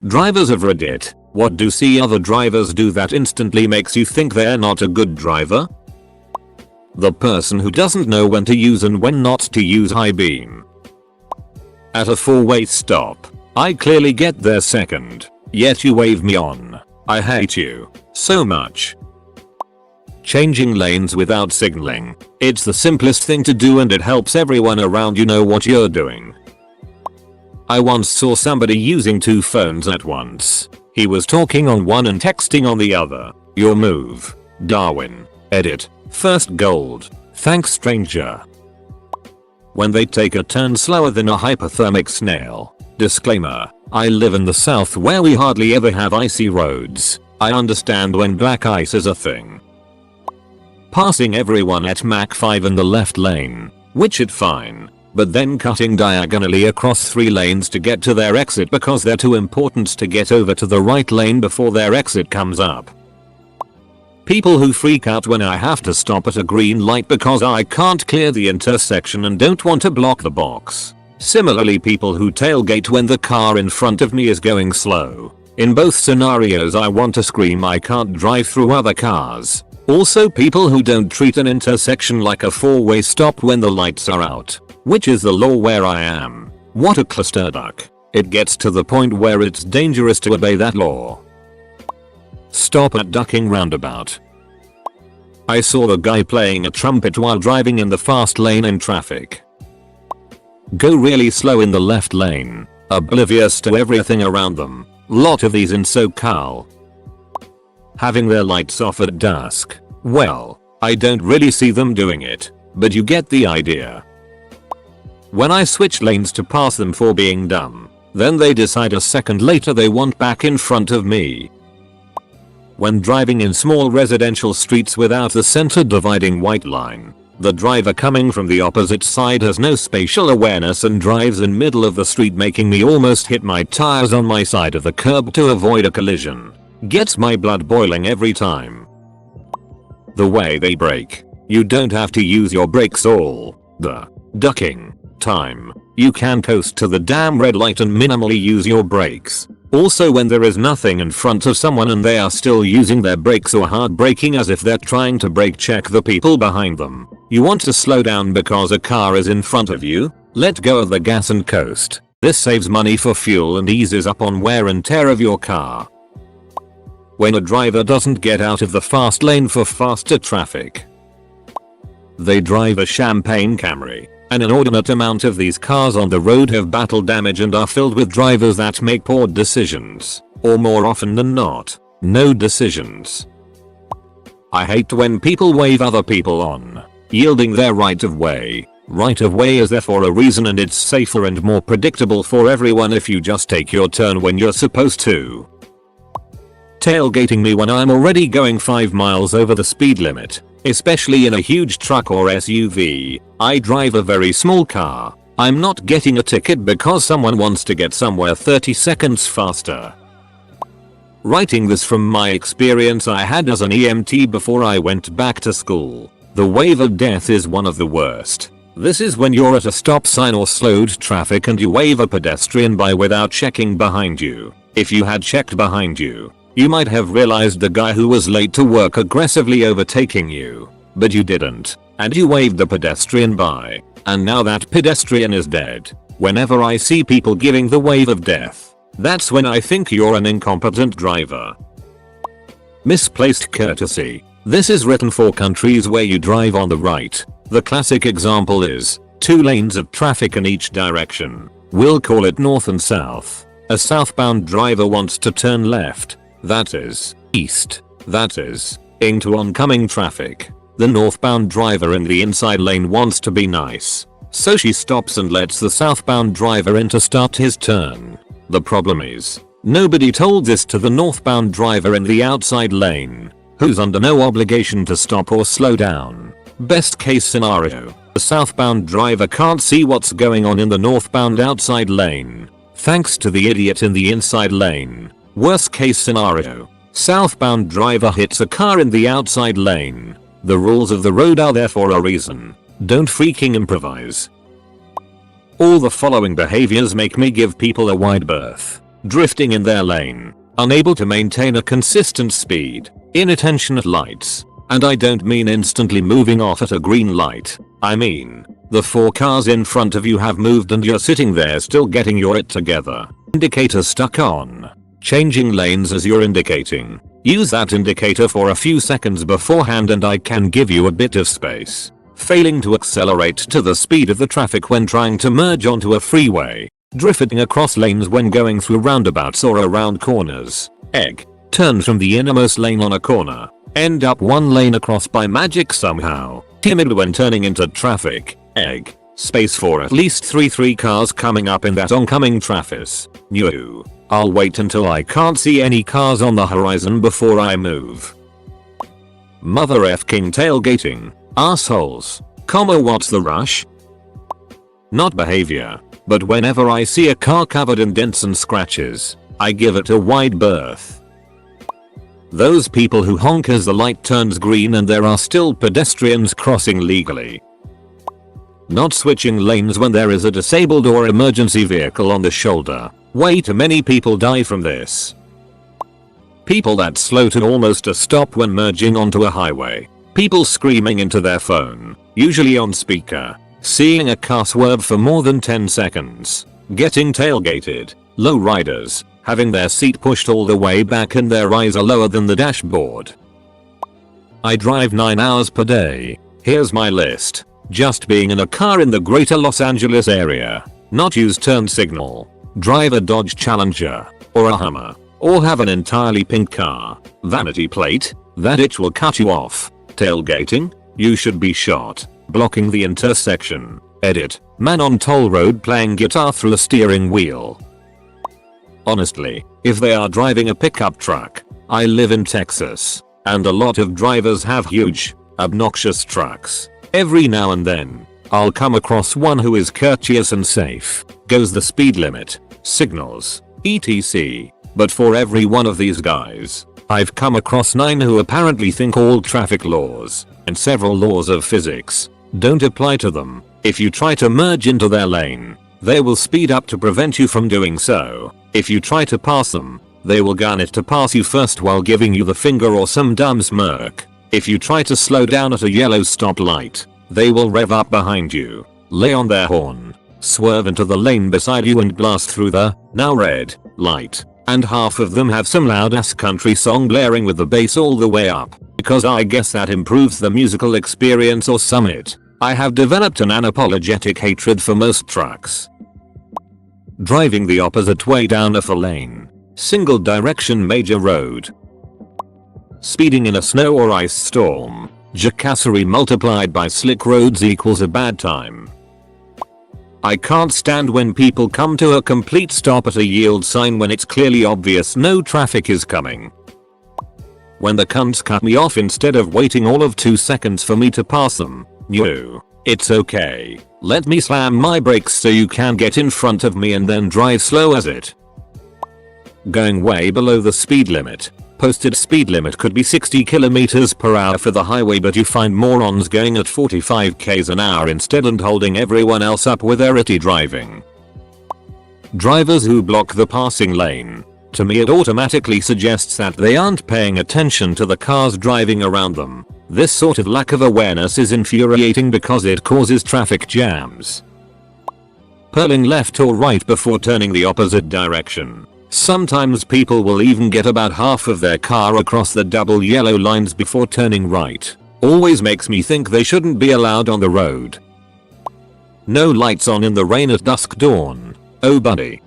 Drivers of Reddit, what do see other drivers do that instantly makes you think they're not a good driver? The person who doesn't know when to use and when not to use high beam. At a 4-way stop, I clearly get there second, yet you wave me on. I hate you so much. Changing lanes without signaling. It's the simplest thing to do and it helps everyone around you know what you're doing. I once saw somebody using 2 phones at once. He was talking on one and texting on the other. Your move. Darwin. Edit. First gold. Thanks stranger. When they take a turn slower than a hypothermic snail. Disclaimer. I live in the south where we hardly ever have icy roads. I understand when black ice is a thing. Passing everyone at Mach 5 in the left lane, which is fine, but then cutting diagonally across 3 lanes to get to their exit because they're too important to get over to the right lane before their exit comes up. People who freak out when I have to stop at a green light because I can't clear the intersection and don't want to block the box. Similarly, people who tailgate when the car in front of me is going slow. In both scenarios I want to scream I can't drive through other cars. Also people who don't treat an intersection like a 4-way stop when the lights are out. Which is the law where I am. What a clusterfuck. It gets to the point where it's dangerous to obey that law. Stop at ducking roundabout. I saw the guy playing a trumpet while driving in the fast lane in traffic. Go really slow in the left lane, oblivious to everything around them. Lot of these in SoCal. Having their lights off at dusk. Well, I don't really see them doing it, but you get the idea. When I switch lanes to pass them for being dumb, then they decide a second later they want back in front of me. When driving in small residential streets without the center dividing white line, the driver coming from the opposite side has no spatial awareness and drives in middle of the street making me almost hit my tires on my side of the curb to avoid a collision. Gets my blood boiling every time. The way they brake. You don't have to use your brakes all the ducking time. You can coast to the damn red light and minimally use your brakes. Also when there is nothing in front of someone and they are still using their brakes or hard braking as if they're trying to brake check the people behind them. You want to slow down because a car is in front of you? Let go of the gas and coast. This saves money for fuel and eases up on wear and tear of your car. When a driver doesn't get out of the fast lane for faster traffic. They drive a champagne Camry. An inordinate amount of these cars on the road have battle damage and are filled with drivers that make poor decisions. Or more often than not, no decisions. I hate when people wave other people on, yielding their right of way. Right of way is there for a reason and it's safer and more predictable for everyone if you just take your turn when you're supposed to. Tailgating me when I'm already going 5 miles over the speed limit, especially in a huge truck or SUV. I drive a very small car. I'm not getting a ticket because someone wants to get somewhere 30 seconds faster. Writing this from my experience I had as an EMT before I went back to school. The wave of death is one of the worst. This is when you're at a stop sign or slowed traffic and you wave a pedestrian by without checking behind you. If you had checked behind you, you might have realized the guy who was late to work aggressively overtaking you. But you didn't, and you waved the pedestrian by, and now that pedestrian is dead. Whenever I see people giving the wave of death, that's when I think you're an incompetent driver. Misplaced courtesy. This is written for countries where you drive on the right. The classic example is 2 lanes of traffic in each direction. We'll call it north and south. A southbound driver wants to turn left. That is east. That is into oncoming traffic. The northbound driver in the inside lane wants to be nice, so she stops and lets the southbound driver in to start his turn. The problem is, nobody told this to the northbound driver in the outside lane, who's under no obligation to stop or slow down. Best case scenario, the southbound driver can't see what's going on in the northbound outside lane, thanks to the idiot in the inside lane. Worst case scenario, southbound driver hits a car in the outside lane. The rules of the road are there for a reason. Don't freaking improvise. All the following behaviors make me give people a wide berth. drifting in their lane, unable to maintain a consistent speed, inattention at lights. And I don't mean instantly moving off at a green light. I mean, the 4 cars in front of you have moved and you're sitting there still getting your it together. Indicator stuck on. Changing lanes as you're indicating. Use that indicator for a few seconds beforehand and I can give you a bit of space. Failing to accelerate to the speed of the traffic when trying to merge onto a freeway. Drifting across lanes when going through roundabouts or around corners. Egg. Turn from the innermost lane on a corner. End up one lane across by magic somehow. Timid when turning into traffic. Egg. Space for at least 3 cars coming up in that oncoming traffic. New. I'll wait until I can't see any cars on the horizon before I move. Mother f***ing tailgating. Assholes. What's the rush? Not behavior, but whenever I see a car covered in dents and scratches, I give it a wide berth. Those people who honk as the light turns green and there are still pedestrians crossing legally. Not switching lanes when there is a disabled or emergency vehicle on the shoulder. Way too many people die from this. People that slow to almost a stop when merging onto a highway. People screaming into their phone, usually on speaker. Seeing a car swerve for more than 10 seconds. Getting tailgated. Low riders. Having their seat pushed all the way back and their eyes are lower than the dashboard. I drive 9 hours per day. Here's my list. Just being in a car in the greater Los Angeles area. Not use turn signal. Drive a Dodge Challenger. Or a Hummer. Or have an entirely pink car. Vanity plate. That itch will cut you off. Tailgating. You should be shot. Blocking the intersection. Edit. Man on toll road playing guitar through a steering wheel. Honestly, if they are driving a pickup truck. I live in Texas. And a lot of drivers have huge, obnoxious trucks. Every now and then, I'll come across one who is courteous and safe, goes the speed limit, signals, etc. But for every one of these guys, I've come across 9 who apparently think all traffic laws, and several laws of physics, don't apply to them. If you try to merge into their lane, they will speed up to prevent you from doing so. If you try to pass them, they will gun it to pass you first while giving you the finger or some dumb smirk. If you try to slow down at a yellow stoplight, they will rev up behind you, lay on their horn, swerve into the lane beside you and blast through the now red light. And half of them have some loud ass country song blaring with the bass all the way up, because I guess that improves the musical experience or summit. I have developed an unapologetic hatred for most trucks. Driving the opposite way down a 4-lane, single direction major road. Speeding in a snow or ice storm. Jacassery multiplied by slick roads equals a bad time. I can't stand when people come to a complete stop at a yield sign when it's clearly obvious no traffic is coming. When the cunts cut me off instead of waiting all of 2 seconds for me to pass them. No, it's okay. Let me slam my brakes so you can get in front of me and then drive slow as it. Going way below the speed limit. Posted speed limit could be 60 km/h for the highway, but you find morons going at 45 km an hour instead and holding everyone else up with their itty driving. Drivers who block the passing lane. To me it automatically suggests that they aren't paying attention to the cars driving around them. This sort of lack of awareness is infuriating because it causes traffic jams. Pulling left or right before turning the opposite direction. Sometimes people will even get about half of their car across the double yellow lines before turning right. Always makes me think they shouldn't be allowed on the road. No lights on in the rain at dusk dawn. Oh buddy,